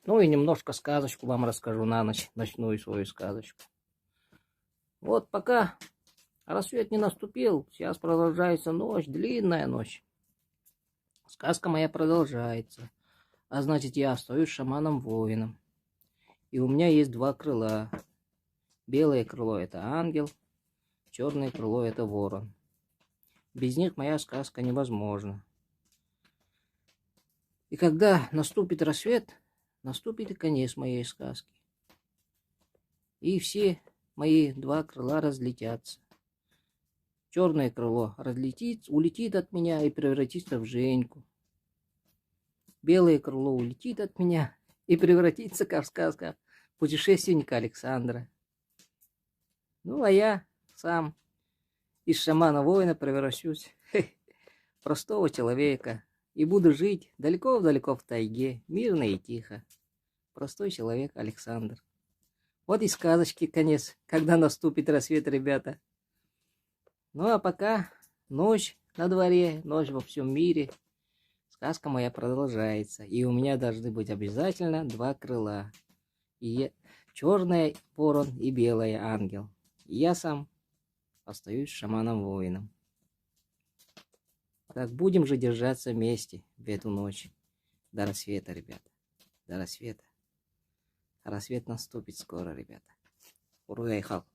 Ну и немножко сказочку вам расскажу на ночь, ночную свою сказочку. Вот пока рассвет не наступил, сейчас продолжается ночь, длинная ночь. Сказка моя продолжается. А значит, я остаюсь шаманом-воином. И у меня есть два крыла. Белое крыло — это ангел, черное крыло — это ворон. Без них моя сказка невозможна. И когда наступит рассвет, наступит и конец моей сказки. И все мои два крыла разлетятся. Черное крыло улетит от меня и превратится в Женьку. Белое крыло улетит от меня и превратится, как сказка, в путешественника Александра. Ну, а я сам из шамана-воина превращусь в простого человека и буду жить далеко-далеко в тайге, мирно и тихо. Простой человек Александр. Вот и сказочки конец, когда наступит рассвет, ребята. Ну, а пока ночь на дворе, ночь во всем мире. Сказка моя продолжается, и у меня должны быть обязательно два крыла. Черное ворон и белое ангел. И я сам остаюсь шаманом-воином. Так будем же держаться вместе в эту ночь. До рассвета, ребята. До рассвета. А рассвет наступит скоро, ребята. Уругай-хал.